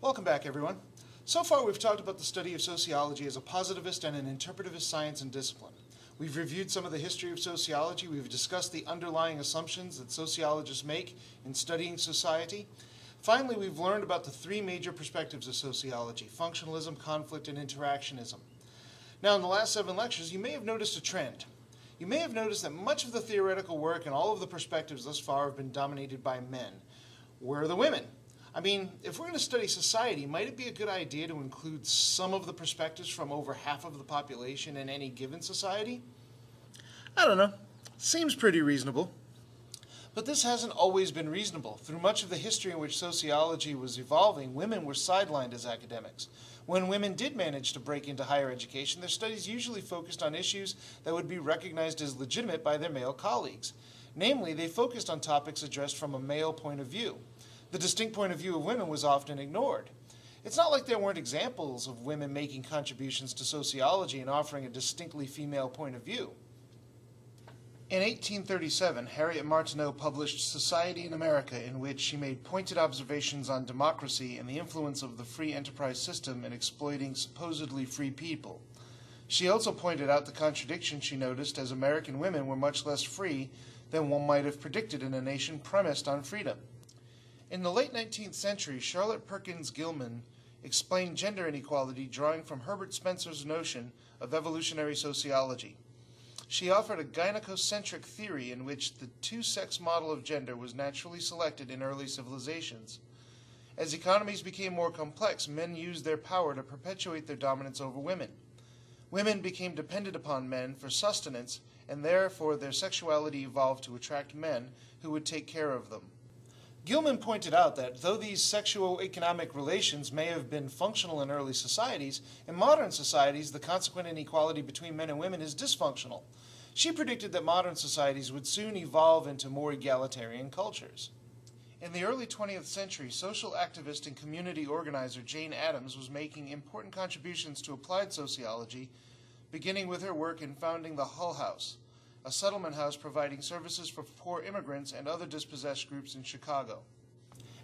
Welcome back, everyone. So far, we've talked about the study of sociology as a positivist and an interpretivist science and discipline. We've reviewed some of the history of sociology. We've discussed the underlying assumptions that sociologists make in studying society. Finally, we've learned about the three major perspectives of sociology: functionalism, conflict, and interactionism. Now, in the last 7 lectures, you may have noticed a trend. You may have noticed that much of the theoretical work and all of the perspectives thus far have been dominated by men. Where are the women? I mean, if we're going to study society, might it be a good idea to include some of the perspectives from over half of the population in any given society? I don't know. Seems pretty reasonable. But this hasn't always been reasonable. Through much of the history in which sociology was evolving, women were sidelined as academics. When women did manage to break into higher education, their studies usually focused on issues that would be recognized as legitimate by their male colleagues. Namely, they focused on topics addressed from a male point of view. The distinct point of view of women was often ignored. It's not like there weren't examples of women making contributions to sociology and offering a distinctly female point of view. In 1837, Harriet Martineau published Society in America, in which she made pointed observations on democracy and the influence of the free enterprise system in exploiting supposedly free people. She also pointed out the contradiction she noticed, as American women were much less free than one might have predicted in a nation premised on freedom. In the late 19th century, Charlotte Perkins Gilman explained gender inequality drawing from Herbert Spencer's notion of evolutionary sociology. She offered a gynecocentric theory in which the two-sex model of gender was naturally selected in early civilizations. As economies became more complex, men used their power to perpetuate their dominance over women. Women became dependent upon men for sustenance, and therefore their sexuality evolved to attract men who would take care of them. Gilman pointed out that though these sexual-economic relations may have been functional in early societies, in modern societies the consequent inequality between men and women is dysfunctional. She predicted that modern societies would soon evolve into more egalitarian cultures. In the early 20th century, social activist and community organizer Jane Addams was making important contributions to applied sociology, beginning with her work in founding the Hull House, a settlement house providing services for poor immigrants and other dispossessed groups in Chicago.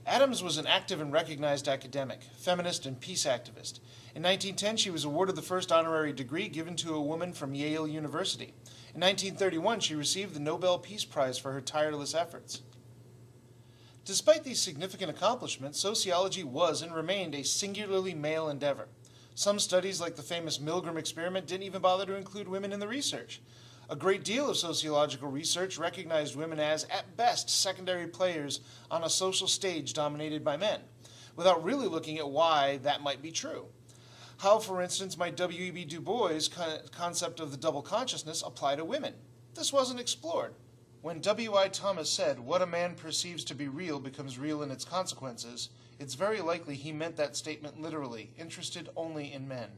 Addams was an active and recognized academic, feminist, and peace activist. In 1910, she was awarded the first honorary degree given to a woman from Yale University. In 1931, she received the Nobel Peace Prize for her tireless efforts. Despite these significant accomplishments, sociology was and remained a singularly male endeavor. Some studies, like the famous Milgram experiment, didn't even bother to include women in the research. A great deal of sociological research recognized women as, at best, secondary players on a social stage dominated by men, without really looking at why that might be true. How, for instance, might W.E.B. Du Bois' concept of the double consciousness apply to women? This wasn't explored. When W.I. Thomas said, "What a man perceives to be real becomes real in its consequences," it's very likely he meant that statement literally, interested only in men.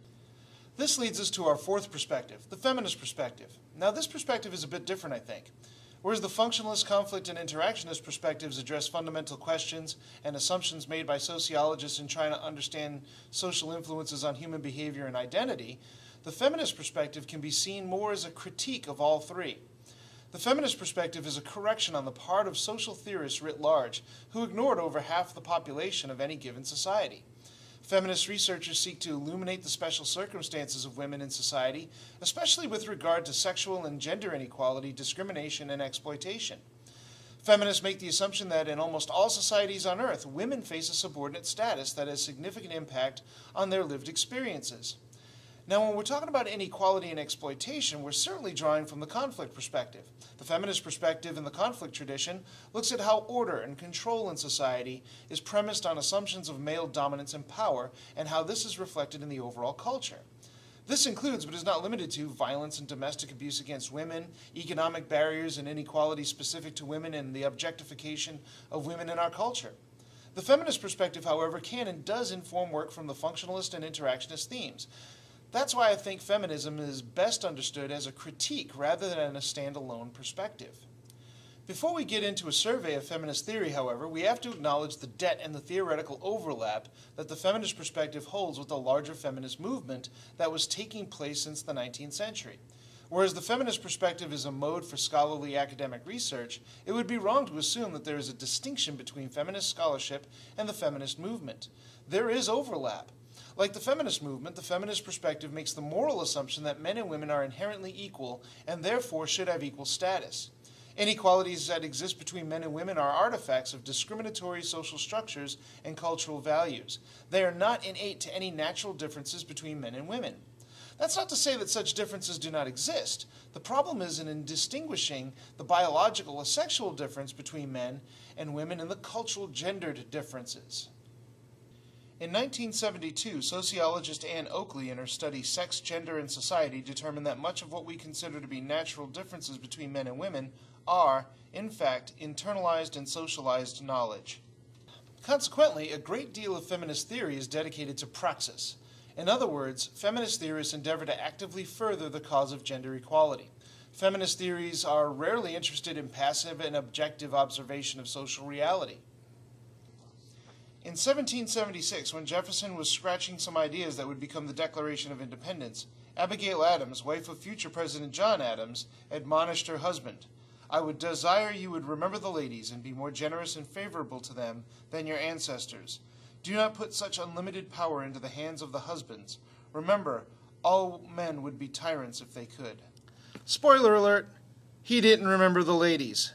This leads us to our fourth perspective, the feminist perspective. Now, this perspective is a bit different, I think. Whereas the functionalist, conflict, and interactionist perspectives address fundamental questions and assumptions made by sociologists in trying to understand social influences on human behavior and identity, the feminist perspective can be seen more as a critique of all three. The feminist perspective is a correction on the part of social theorists writ large, who ignored over half the population of any given society. Feminist researchers seek to illuminate the special circumstances of women in society, especially with regard to sexual and gender inequality, discrimination, and exploitation. Feminists make the assumption that in almost all societies on Earth, women face a subordinate status that has significant impact on their lived experiences. Now, when we're talking about inequality and exploitation, we're certainly drawing from the conflict perspective. The feminist perspective in the conflict tradition looks at how order and control in society is premised on assumptions of male dominance and power, and how this is reflected in the overall culture. This includes, but is not limited to, violence and domestic abuse against women, economic barriers and inequality specific to women, and the objectification of women in our culture. The feminist perspective, however, can and does inform work from the functionalist and interactionist themes. That's why I think feminism is best understood as a critique rather than a standalone perspective. Before we get into a survey of feminist theory, however, we have to acknowledge the debt and the theoretical overlap that the feminist perspective holds with the larger feminist movement that was taking place since the 19th century. Whereas the feminist perspective is a mode for scholarly academic research, it would be wrong to assume that there is a distinction between feminist scholarship and the feminist movement. There is overlap. Like the feminist movement, the feminist perspective makes the moral assumption that men and women are inherently equal and therefore should have equal status. Inequalities that exist between men and women are artifacts of discriminatory social structures and cultural values. They are not innate to any natural differences between men and women. That's not to say that such differences do not exist. The problem is in distinguishing the biological or sexual difference between men and women and the cultural gendered differences. In 1972, sociologist Anne Oakley, in her study Sex, Gender, and Society, determined that much of what we consider to be natural differences between men and women are, in fact, internalized and socialized knowledge. Consequently, a great deal of feminist theory is dedicated to praxis. In other words, feminist theorists endeavor to actively further the cause of gender equality. Feminist theories are rarely interested in passive and objective observation of social reality. In 1776, when Jefferson was scratching some ideas that would become the Declaration of Independence, Abigail Adams, wife of future President John Adams, admonished her husband, "I would desire you would remember the ladies and be more generous and favorable to them than your ancestors. Do not put such unlimited power into the hands of the husbands. Remember, all men would be tyrants if they could." Spoiler alert, he didn't remember the ladies.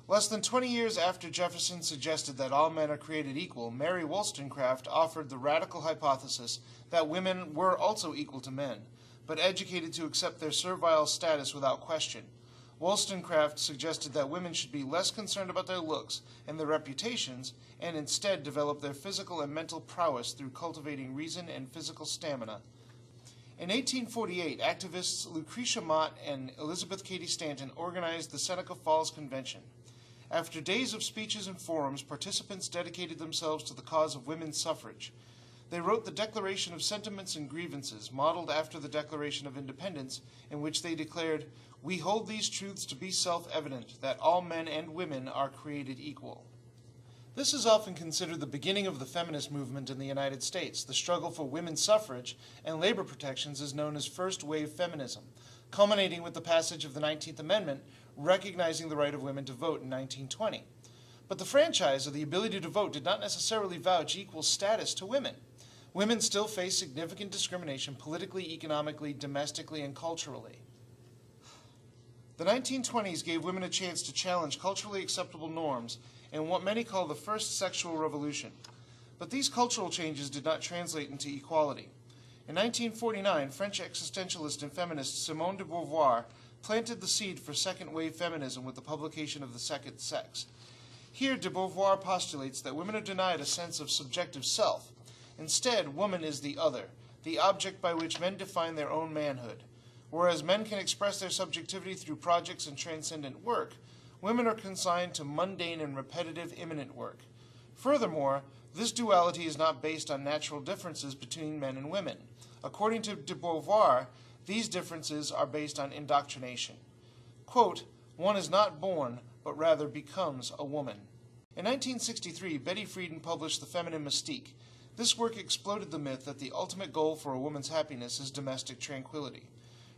Less than 20 years after Jefferson suggested that all men are created equal, Mary Wollstonecraft offered the radical hypothesis that women were also equal to men, but educated to accept their servile status without question. Wollstonecraft suggested that women should be less concerned about their looks and their reputations, and instead develop their physical and mental prowess through cultivating reason and physical stamina. In 1848, activists Lucretia Mott and Elizabeth Cady Stanton organized the Seneca Falls Convention. After days of speeches and forums, participants dedicated themselves to the cause of women's suffrage. They wrote the Declaration of Sentiments and Grievances, modeled after the Declaration of Independence, in which they declared, "We hold these truths to be self-evident, that all men and women are created equal." This is often considered the beginning of the feminist movement in the United States. The struggle for women's suffrage and labor protections is known as first-wave feminism, culminating with the passage of the 19th Amendment, recognizing the right of women to vote in 1920. But the franchise, or the ability to vote, did not necessarily vouch equal status to women. Women still face significant discrimination politically, economically, domestically, and culturally. The 1920s gave women a chance to challenge culturally acceptable norms in what many call the first sexual revolution. But these cultural changes did not translate into equality. In 1949, French existentialist and feminist Simone de Beauvoir planted the seed for second-wave feminism with the publication of The Second Sex. Here, de Beauvoir postulates that women are denied a sense of subjective self. Instead, woman is the other, the object by which men define their own manhood. Whereas men can express their subjectivity through projects and transcendent work, women are consigned to mundane and repetitive immanent work. Furthermore, this duality is not based on natural differences between men and women. According to de Beauvoir, these differences are based on indoctrination. Quote, "One is not born, but rather becomes a woman." In 1963, Betty Friedan published The Feminine Mystique. This work exploded the myth that the ultimate goal for a woman's happiness is domestic tranquility.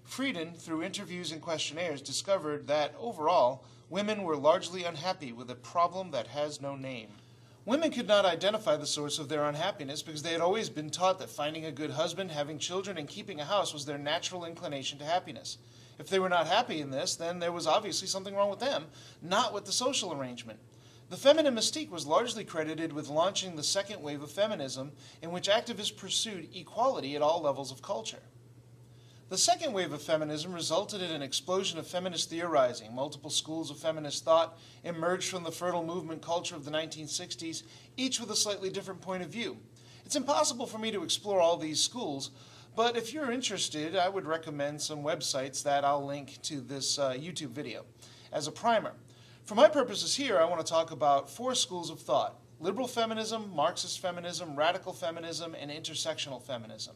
Friedan, through interviews and questionnaires, discovered that, overall, women were largely unhappy with a problem that has no name. Women could not identify the source of their unhappiness because they had always been taught that finding a good husband, having children, and keeping a house was their natural inclination to happiness. If they were not happy in this, then there was obviously something wrong with them, not with the social arrangement. The feminine mystique was largely credited with launching the second wave of feminism, in which activists pursued equality at all levels of culture. The second wave of feminism resulted in an explosion of feminist theorizing. Multiple schools of feminist thought emerged from the fertile movement culture of the 1960s, each with a slightly different point of view. It's impossible for me to explore all these schools, but if you're interested, I would recommend some websites that I'll link to this YouTube video as a primer. For my purposes here, I want to talk about 4 schools of thought: liberal feminism, Marxist feminism, radical feminism, and intersectional feminism.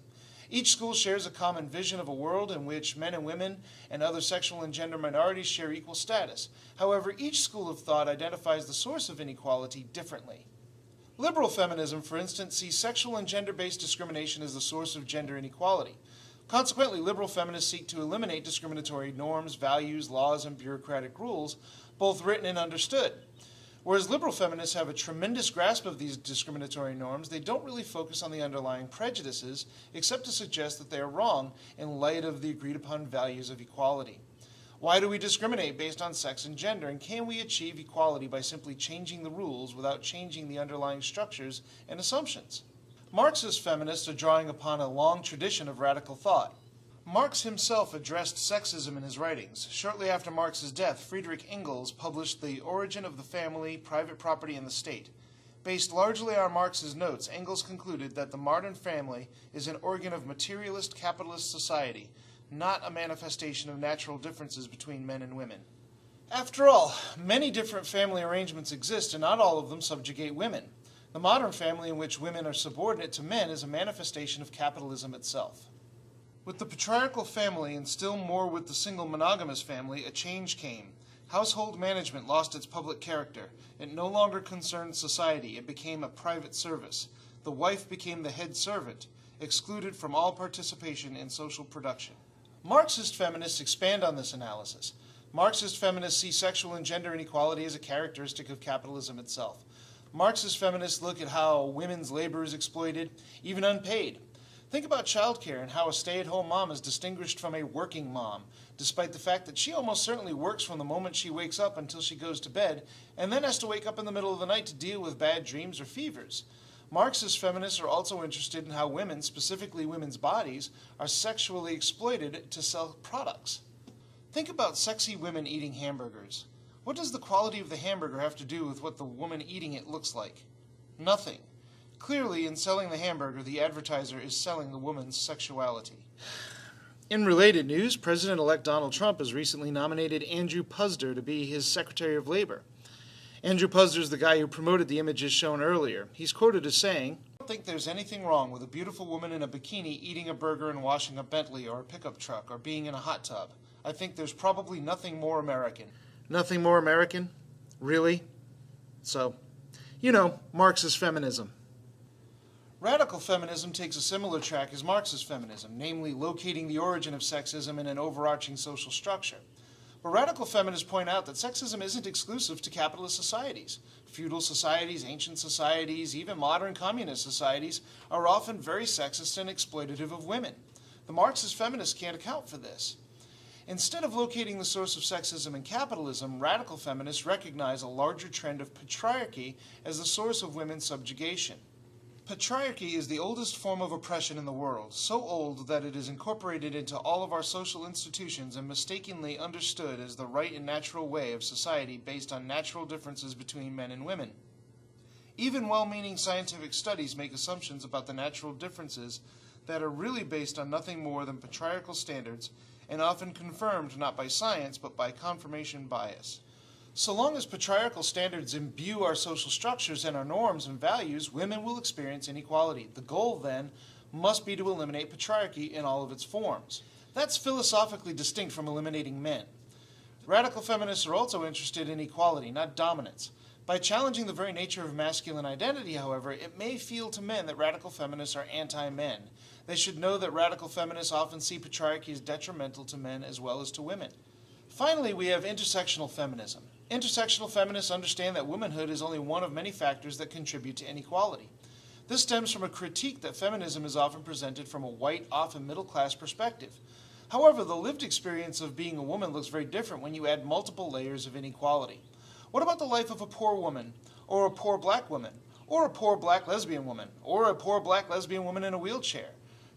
Each school shares a common vision of a world in which men and women and other sexual and gender minorities share equal status. However, each school of thought identifies the source of inequality differently. Liberal feminism, for instance, sees sexual and gender-based discrimination as the source of gender inequality. Consequently, liberal feminists seek to eliminate discriminatory norms, values, laws, and bureaucratic rules, both written and understood. Whereas liberal feminists have a tremendous grasp of these discriminatory norms, they don't really focus on the underlying prejudices, except to suggest that they are wrong in light of the agreed-upon values of equality. Why do we discriminate based on sex and gender, and can we achieve equality by simply changing the rules without changing the underlying structures and assumptions? Marxist feminists are drawing upon a long tradition of radical thought. Marx himself addressed sexism in his writings. Shortly after Marx's death, Friedrich Engels published The Origin of the Family, Private Property, and the State. Based largely on Marx's notes, Engels concluded that the modern family is an organ of materialist capitalist society, not a manifestation of natural differences between men and women. After all, many different family arrangements exist, and not all of them subjugate women. The modern family in which women are subordinate to men is a manifestation of capitalism itself. With the patriarchal family, and still more with the single monogamous family, a change came. Household management lost its public character. It no longer concerned society. It became a private service. The wife became the head servant, excluded from all participation in social production. Marxist feminists expand on this analysis. Marxist feminists see sexual and gender inequality as a characteristic of capitalism itself. Marxist feminists look at how women's labor is exploited, even unpaid. Think about childcare and how a stay-at-home mom is distinguished from a working mom, despite the fact that she almost certainly works from the moment she wakes up until she goes to bed, and then has to wake up in the middle of the night to deal with bad dreams or fevers. Marxist feminists are also interested in how women, specifically women's bodies, are sexually exploited to sell products. Think about sexy women eating hamburgers. What does the quality of the hamburger have to do with what the woman eating it looks like? Nothing. Clearly, in selling the hamburger, the advertiser is selling the woman's sexuality. In related news, President-elect Donald Trump has recently nominated Andrew Puzder to be his Secretary of Labor. Andrew Puzder is the guy who promoted the images shown earlier. He's quoted as saying, "I don't think there's anything wrong with a beautiful woman in a bikini eating a burger and washing a Bentley or a pickup truck or being in a hot tub. I think there's probably nothing more American." Nothing more American? Really? So, Marxist feminism. Radical feminism takes a similar track as Marxist feminism, namely locating the origin of sexism in an overarching social structure. But radical feminists point out that sexism isn't exclusive to capitalist societies. Feudal societies, ancient societies, even modern communist societies are often very sexist and exploitative of women. The Marxist feminists can't account for this. Instead of locating the source of sexism in capitalism, radical feminists recognize a larger trend of patriarchy as the source of women's subjugation. Patriarchy is the oldest form of oppression in the world, so old that it is incorporated into all of our social institutions and mistakenly understood as the right and natural way of society based on natural differences between men and women. Even well-meaning scientific studies make assumptions about the natural differences that are really based on nothing more than patriarchal standards and often confirmed not by science but by confirmation bias. So long as patriarchal standards imbue our social structures and our norms and values, women will experience inequality. The goal, then, must be to eliminate patriarchy in all of its forms. That's philosophically distinct from eliminating men. Radical feminists are also interested in equality, not dominance. By challenging the very nature of masculine identity, however, it may feel to men that radical feminists are anti-men. They should know that radical feminists often see patriarchy as detrimental to men as well as to women. Finally, we have intersectional feminism. Intersectional feminists understand that womanhood is only one of many factors that contribute to inequality. This stems from a critique that feminism is often presented from a white, often middle-class perspective. However, the lived experience of being a woman looks very different when you add multiple layers of inequality. What about the life of a poor woman, or a poor black woman, or a poor black lesbian woman, or a poor black lesbian woman in a wheelchair?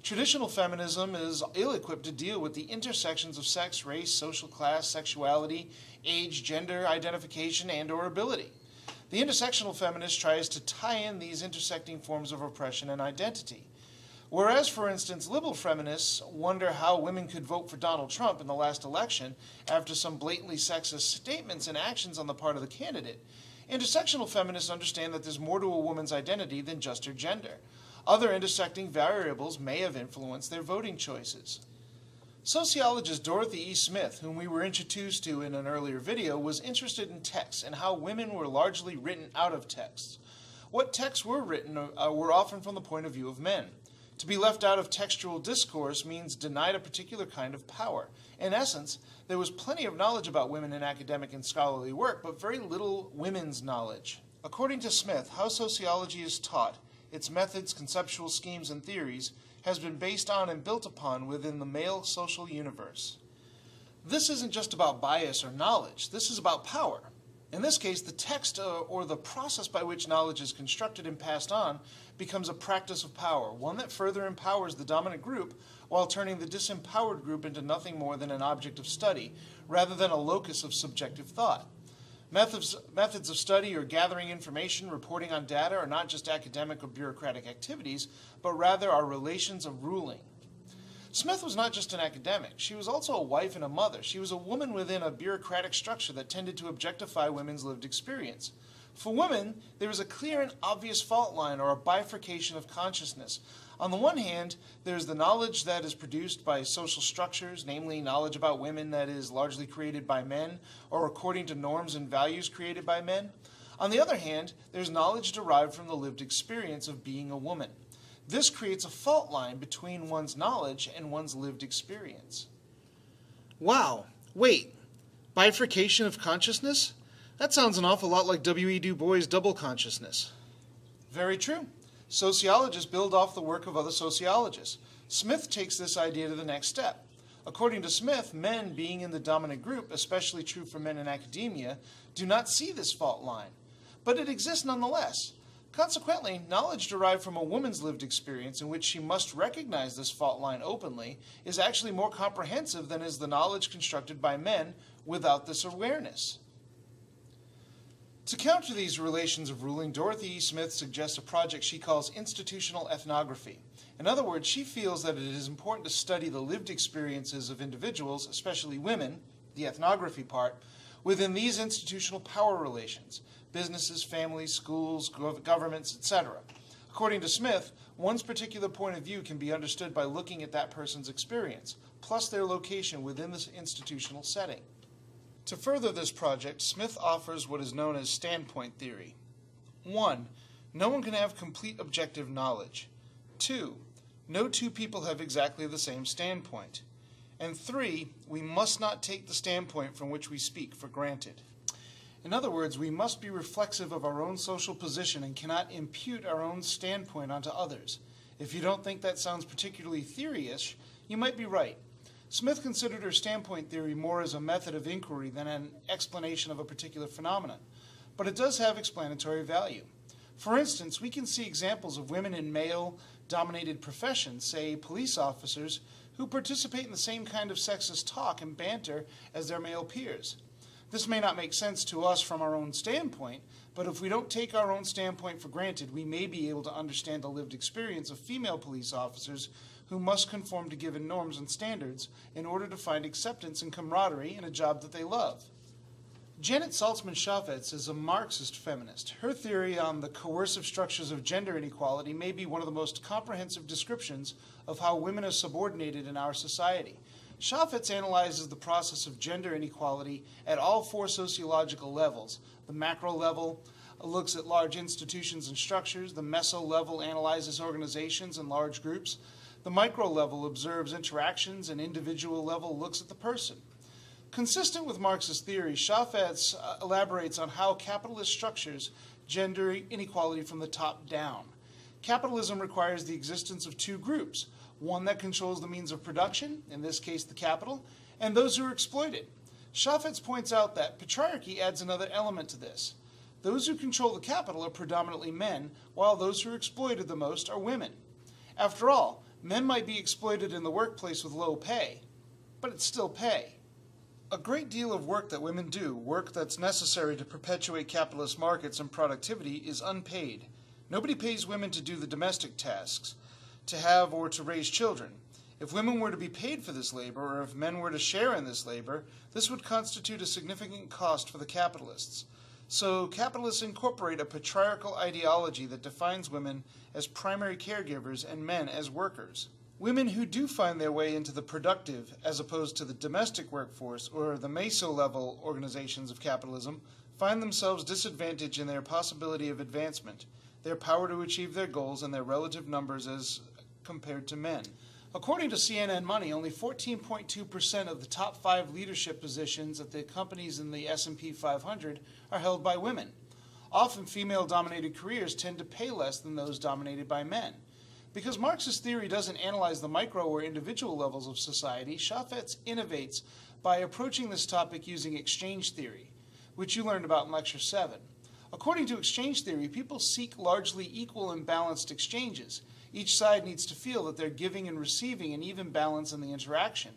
Traditional feminism is ill-equipped to deal with the intersections of sex, race, social class, sexuality, age, gender, identification, and/or ability. The intersectional feminist tries to tie in these intersecting forms of oppression and identity. Whereas, for instance, liberal feminists wonder how women could vote for Donald Trump in the last election after some blatantly sexist statements and actions on the part of the candidate, intersectional feminists understand that there's more to a woman's identity than just her gender. Other intersecting variables may have influenced their voting choices. Sociologist Dorothy E. Smith, whom we were introduced to in an earlier video, was interested in texts and how women were largely written out of texts. What texts were written were often from the point of view of men. To be left out of textual discourse means denied a particular kind of power. In essence, there was plenty of knowledge about women in academic and scholarly work, but very little women's knowledge. According to Smith, how sociology is taught, its methods, conceptual schemes, and theories, has been based on and built upon within the male social universe. This isn't just about bias or knowledge, this is about power. In this case, the text or the process by which knowledge is constructed and passed on becomes a practice of power, one that further empowers the dominant group while turning the disempowered group into nothing more than an object of study, rather than a locus of subjective thought. Methods of study or gathering information, reporting on data are not just academic or bureaucratic activities, but rather are relations of ruling. Smith was not just an academic. She was also a wife and a mother. She was a woman within a bureaucratic structure that tended to objectify women's lived experience. For women, there is a clear and obvious fault line or a bifurcation of consciousness. On the one hand, there is the knowledge that is produced by social structures, namely knowledge about women that is largely created by men or according to norms and values created by men. On the other hand, there is knowledge derived from the lived experience of being a woman. This creates a fault line between one's knowledge and one's lived experience. Wow, wait, bifurcation of consciousness? That sounds an awful lot like W.E. Du Bois' double consciousness. Very true. Sociologists build off the work of other sociologists. Smith takes this idea to the next step. According to Smith, men being in the dominant group, especially true for men in academia, do not see this fault line. But it exists nonetheless. Consequently, knowledge derived from a woman's lived experience in which she must recognize this fault line openly is actually more comprehensive than is the knowledge constructed by men without this awareness. To counter these relations of ruling, Dorothy E. Smith suggests a project she calls institutional ethnography. In other words, she feels that it is important to study the lived experiences of individuals, especially women, the ethnography part, within these institutional power relations. Businesses, families, schools, governments, etc. According to Smith, one's particular point of view can be understood by looking at that person's experience, plus their location within this institutional setting. To further this project, Smith offers what is known as standpoint theory. 1. No one can have complete objective knowledge. 2. No two people have exactly the same standpoint. And 3. We must not take the standpoint from which we speak for granted. In other words, we must be reflexive of our own social position and cannot impute our own standpoint onto others. If you don't think that sounds particularly theory-ish, you might be right. Smith considered her standpoint theory more as a method of inquiry than an explanation of a particular phenomenon, but it does have explanatory value. For instance, we can see examples of women in male-dominated professions, say police officers, who participate in the same kind of sexist talk and banter as their male peers. This may not make sense to us from our own standpoint, but if we don't take our own standpoint for granted, we may be able to understand the lived experience of female police officers who must conform to given norms and standards in order to find acceptance and camaraderie in a job that they love. Janet Saltzman-Chaffetz is a Marxist feminist. Her theory on the coercive structures of gender inequality may be one of the most comprehensive descriptions of how women are subordinated in our society. Chaffetz analyzes the process of gender inequality at all 4 sociological levels. The macro level looks at large institutions and structures. The meso level analyzes organizations and large groups. The micro level observes interactions, and individual level looks at the person. Consistent with Marxist theory, Chaffetz elaborates on how capitalist structures gender inequality from the top down. Capitalism requires the existence of 2 groups, one that controls the means of production, in this case the capital, and those who are exploited. Chaffetz points out that patriarchy adds another element to this. Those who control the capital are predominantly men, while those who are exploited the most are women. After all, men might be exploited in the workplace with low pay, but it's still pay. A great deal of work that women do, work that's necessary to perpetuate capitalist markets and productivity, is unpaid. Nobody pays women to do the domestic tasks, to have or to raise children. If women were to be paid for this labor, or if men were to share in this labor, this would constitute a significant cost for the capitalists. So capitalists incorporate a patriarchal ideology that defines women as primary caregivers and men as workers. Women who do find their way into the productive, as opposed to the domestic workforce or the meso-level organizations of capitalism, find themselves disadvantaged in their possibility of advancement, their power to achieve their goals, and their relative numbers as compared to men. According to CNN Money, only 14.2% of the top 5 leadership positions at the companies in the S&P 500 are held by women. Often female-dominated careers tend to pay less than those dominated by men. Because Marxist theory doesn't analyze the micro or individual levels of society, Chaffetz innovates by approaching this topic using exchange theory, which you learned about in Lecture 7. According to exchange theory, people seek largely equal and balanced exchanges. Each side needs to feel that they're giving and receiving an even balance in the interaction.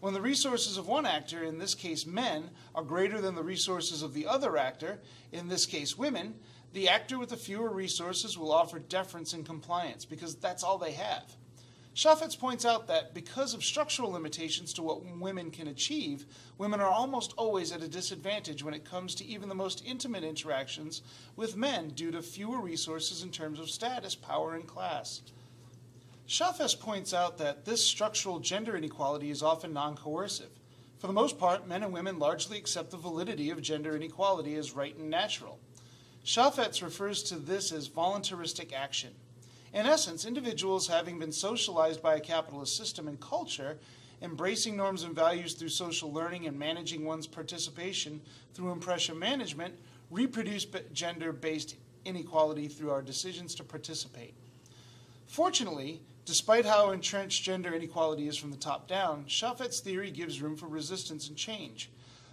When the resources of one actor, in this case men, are greater than the resources of the other actor, in this case women, the actor with the fewer resources will offer deference and compliance because that's all they have. Chaffetz points out that because of structural limitations to what women can achieve, women are almost always at a disadvantage when it comes to even the most intimate interactions with men due to fewer resources in terms of status, power, and class. Chaffetz points out that this structural gender inequality is often non-coercive. For the most part, men and women largely accept the validity of gender inequality as right and natural. Chaffetz refers to this as voluntaristic action. In essence, individuals having been socialized by a capitalist system and culture, embracing norms and values through social learning and managing one's participation through impression management, reproduce gender-based inequality through our decisions to participate. Fortunately, despite how entrenched gender inequality is from the top down, Chaffetz's theory gives room for resistance and change.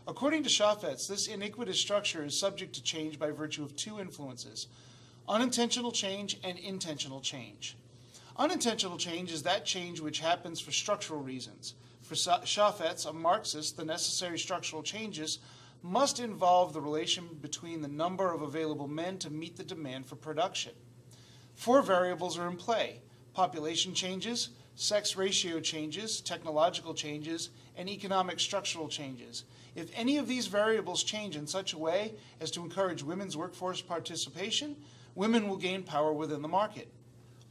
According to Chaffetz, this iniquitous structure is subject to change by virtue of 2 influences: unintentional change and intentional change. Unintentional change is that change which happens for structural reasons. For Chaffetz, a Marxist, the necessary structural changes must involve the relation between the number of available men to meet the demand for production. 4 variables are in play: population changes, sex ratio changes, technological changes, and economic structural changes. If any of these variables change in such a way as to encourage women's workforce participation, women will gain power within the market.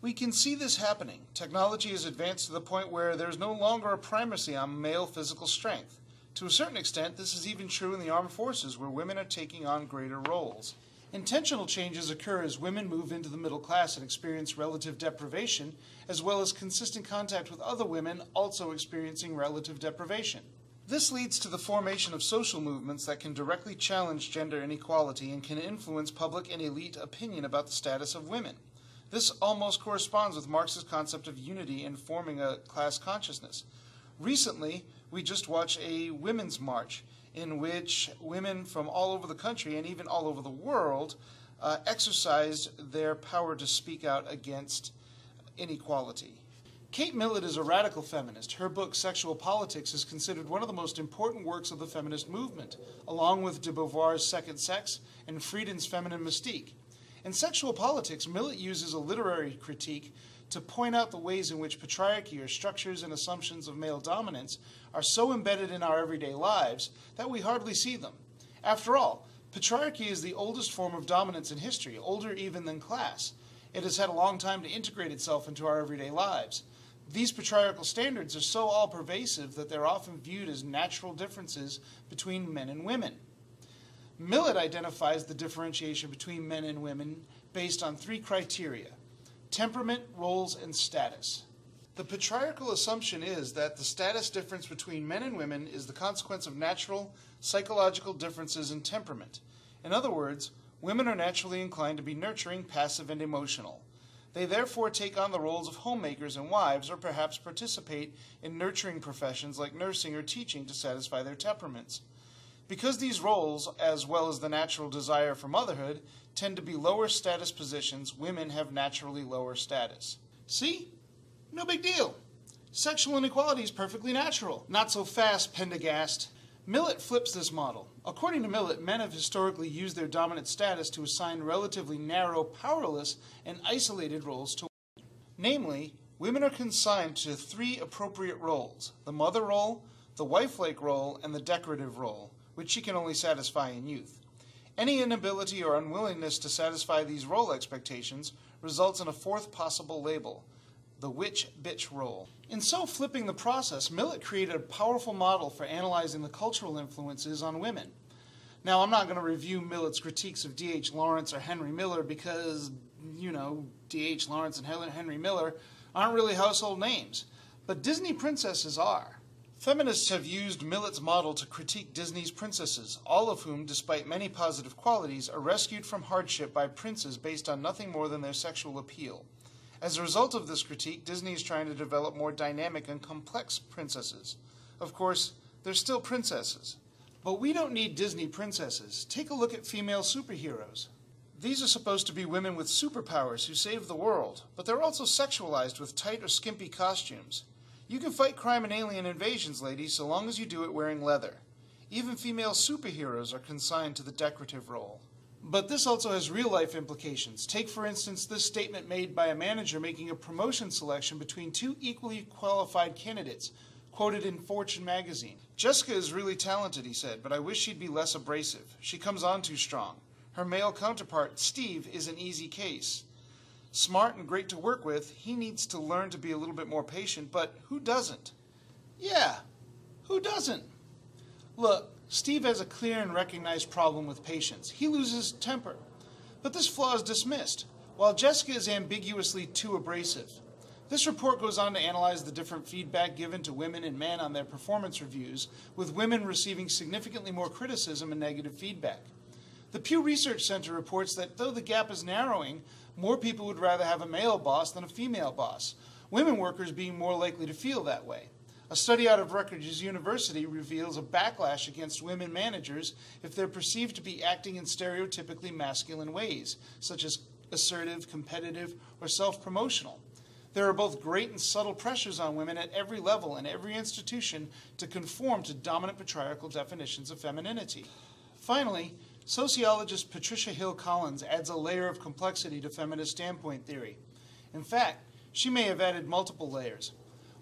We can see this happening. Technology has advanced to the point where there's no longer a primacy on male physical strength. To a certain extent, this is even true in the armed forces, where women are taking on greater roles. Intentional changes occur as women move into the middle class and experience relative deprivation, as well as consistent contact with other women also experiencing relative deprivation. This leads to the formation of social movements that can directly challenge gender inequality and can influence public and elite opinion about the status of women. This almost corresponds with Marx's concept of unity in forming a class consciousness. Recently, we just watched a women's march in which women from all over the country and even all over the world exercised their power to speak out against inequality. Kate Millett is a radical feminist. Her book, Sexual Politics, is considered one of the most important works of the feminist movement, along with de Beauvoir's Second Sex and Frieden's Feminine Mystique. In Sexual Politics, Millett uses a literary critique to point out the ways in which patriarchy, or structures and assumptions of male dominance, are so embedded in our everyday lives that we hardly see them. After all, patriarchy is the oldest form of dominance in history, older even than class. It has had a long time to integrate itself into our everyday lives. These patriarchal standards are so all-pervasive that they're often viewed as natural differences between men and women. Millett identifies the differentiation between men and women based on 3 criteria: temperament, roles, and status. The patriarchal assumption is that the status difference between men and women is the consequence of natural, psychological differences in temperament. In other words, women are naturally inclined to be nurturing, passive, and emotional. They therefore take on the roles of homemakers and wives, or perhaps participate in nurturing professions like nursing or teaching to satisfy their temperaments. Because these roles, as well as the natural desire for motherhood, tend to be lower status positions, women have naturally lower status. See? No big deal. Sexual inequality is perfectly natural. Not so fast, Pendergast. Millett flips this model. According to Millett, men have historically used their dominant status to assign relatively narrow, powerless, and isolated roles to women. Namely, women are consigned to 3 appropriate roles: the mother role, the wife-like role, and the decorative role, which she can only satisfy in youth. Any inability or unwillingness to satisfy these role expectations results in a 4th possible label: the witch-bitch role. In so flipping the process, Millett created a powerful model for analyzing the cultural influences on women. Now, I'm not going to review Millett's critiques of D.H. Lawrence or Henry Miller because, D.H. Lawrence and Henry Miller aren't really household names, but Disney princesses are. Feminists have used Millet's model to critique Disney's princesses, all of whom, despite many positive qualities, are rescued from hardship by princes based on nothing more than their sexual appeal. As a result of this critique, Disney is trying to develop more dynamic and complex princesses. Of course, they're still princesses. But we don't need Disney princesses. Take a look at female superheroes. These are supposed to be women with superpowers who save the world, but they're also sexualized with tight or skimpy costumes. You can fight crime and alien invasions, ladies, so long as you do it wearing leather. Even female superheroes are consigned to the decorative role. But this also has real-life implications. Take, for instance, this statement made by a manager making a promotion selection between two equally qualified candidates, quoted in Fortune magazine. "Jessica is really talented," he said, "but I wish she'd be less abrasive. She comes on too strong. Her male counterpart, Steve, is an easy case. Smart and great to work with, he needs to learn to be a little bit more patient, but who doesn't?" Yeah, who doesn't? Look, Steve has a clear and recognized problem with patience. He loses temper. But this flaw is dismissed, while Jessica is ambiguously too abrasive. This report goes on to analyze the different feedback given to women and men on their performance reviews, with women receiving significantly more criticism and negative feedback. The Pew Research Center reports that though the gap is narrowing, more people would rather have a male boss than a female boss, women workers being more likely to feel that way. A study out of Rutgers University reveals a backlash against women managers if they're perceived to be acting in stereotypically masculine ways, such as assertive, competitive, or self-promotional. There are both great and subtle pressures on women at every level and every institution to conform to dominant patriarchal definitions of femininity. Finally, sociologist Patricia Hill Collins adds a layer of complexity to feminist standpoint theory. In fact, she may have added multiple layers.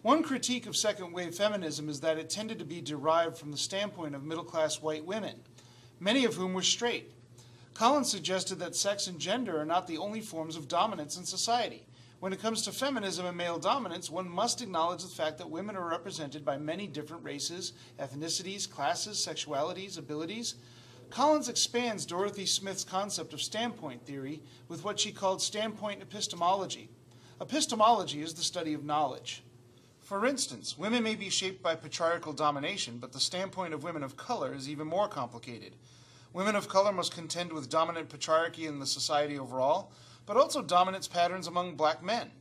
One critique of second-wave feminism is that it tended to be derived from the standpoint of middle-class white women, many of whom were straight. Collins suggested that sex and gender are not the only forms of dominance in society. When it comes to feminism and male dominance, one must acknowledge the fact that women are represented by many different races, ethnicities, classes, sexualities, abilities. Collins expands Dorothy Smith's concept of standpoint theory with what she called standpoint epistemology. Epistemology is the study of knowledge. For instance, women may be shaped by patriarchal domination, but the standpoint of women of color is even more complicated. Women of color must contend with dominant patriarchy in the society overall, but also dominance patterns among black men.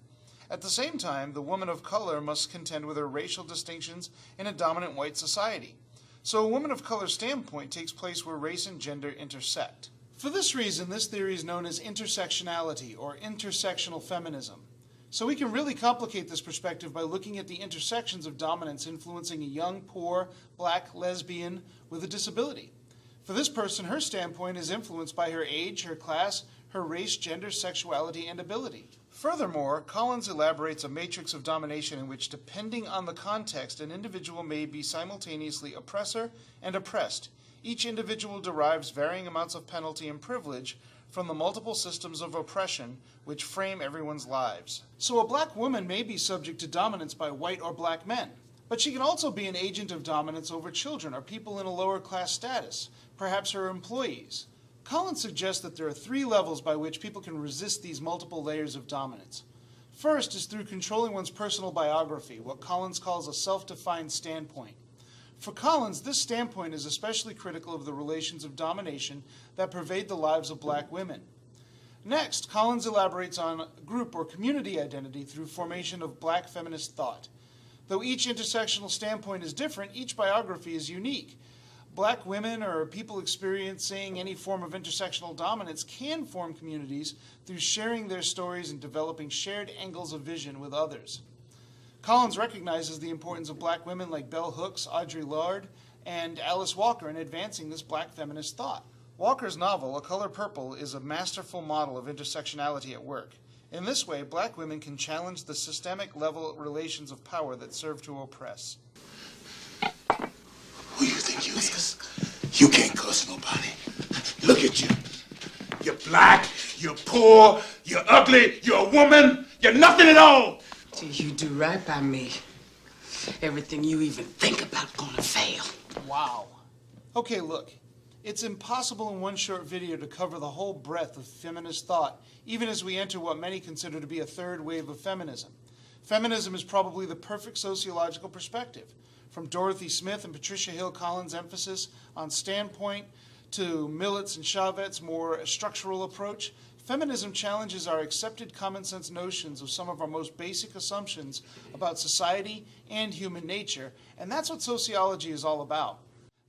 At the same time, the woman of color must contend with her racial distinctions in a dominant white society. So a woman of color standpoint takes place where race and gender intersect. For this reason, this theory is known as intersectionality or intersectional feminism. So we can really complicate this perspective by looking at the intersections of dominance influencing a young, poor, black lesbian with a disability. For this person, her standpoint is influenced by her age, her class, her race, gender, sexuality, and ability. Furthermore, Collins elaborates a matrix of domination in which, depending on the context, an individual may be simultaneously oppressor and oppressed. Each individual derives varying amounts of penalty and privilege from the multiple systems of oppression which frame everyone's lives. So a black woman may be subject to dominance by white or black men, but she can also be an agent of dominance over children or people in a lower class status, perhaps her employees. Collins suggests that there are three levels by which people can resist these multiple layers of dominance. First is through controlling one's personal biography, what Collins calls a self-defined standpoint. For Collins, this standpoint is especially critical of the relations of domination that pervade the lives of black women. Next, Collins elaborates on group or community identity through formation of black feminist thought. Though each intersectional standpoint is different, each biography is unique. Black women or people experiencing any form of intersectional dominance can form communities through sharing their stories and developing shared angles of vision with others. Collins recognizes the importance of black women like Bell Hooks, Audre Lorde, and Alice Walker in advancing this black feminist thought. Walker's novel, A Color Purple, is a masterful model of intersectionality at work. In this way, black women can challenge the systemic level relations of power that serve to oppress. Who you think you is? You can't cuss nobody. Look at you. You're black, you're poor, you're ugly, you're a woman, you're nothing at all. Till you do right by me, everything you even think about gonna fail. Wow. Okay, look. It's impossible in one short video to cover the whole breadth of feminist thought, even as we enter what many consider to be a third wave of feminism. Feminism is probably the perfect sociological perspective. From Dorothy Smith and Patricia Hill Collins' emphasis on standpoint to Millet's and Chauvet's more structural approach, feminism challenges our accepted common sense notions of some of our most basic assumptions about society and human nature, and that's what sociology is all about.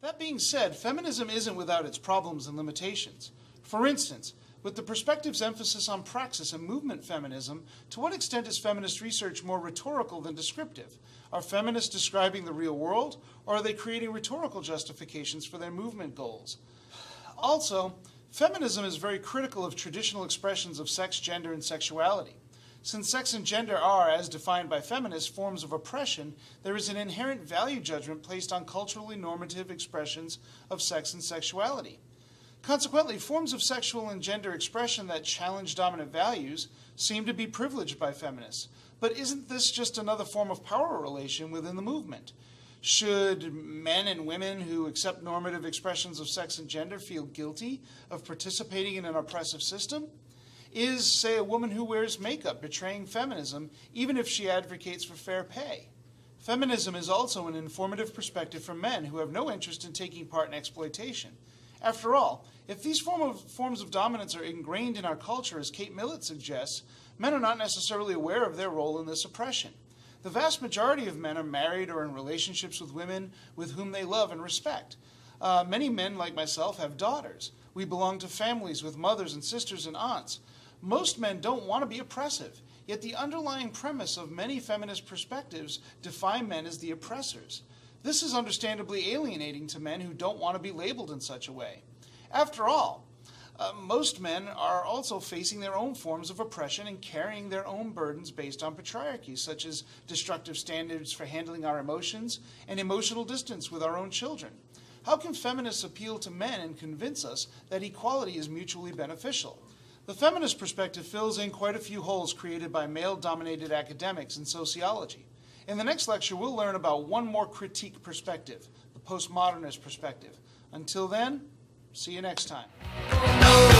That being said, feminism isn't without its problems and limitations. For instance, with the perspective's emphasis on praxis and movement feminism, to what extent is feminist research more rhetorical than descriptive? Are feminists describing the real world, or are they creating rhetorical justifications for their movement goals? Also, feminism is very critical of traditional expressions of sex, gender, and sexuality. Since sex and gender are, as defined by feminists, forms of oppression, there is an inherent value judgment placed on culturally normative expressions of sex and sexuality. Consequently, forms of sexual and gender expression that challenge dominant values seem to be privileged by feminists. But isn't this just another form of power relation within the movement? Should men and women who accept normative expressions of sex and gender feel guilty of participating in an oppressive system? Is, say, a woman who wears makeup betraying feminism even if she advocates for fair pay? Feminism is also an informative perspective for men who have no interest in taking part in exploitation. After all, if these forms of dominance are ingrained in our culture, as Kate Millett suggests, men are not necessarily aware of their role in this oppression. The vast majority of men are married or in relationships with women with whom they love and respect. Many men, like myself, have daughters. We belong to families with mothers and sisters and aunts. Most men don't want to be oppressive, yet the underlying premise of many feminist perspectives define men as the oppressors. This is understandably alienating to men who don't want to be labeled in such a way. After all, most men are also facing their own forms of oppression and carrying their own burdens based on patriarchy, such as destructive standards for handling our emotions and emotional distance with our own children. How can feminists appeal to men and convince us that equality is mutually beneficial? The feminist perspective fills in quite a few holes created by male-dominated academics in sociology. In the next lecture, we'll learn about one more critique perspective, the postmodernist perspective. Until then, see you next time. No.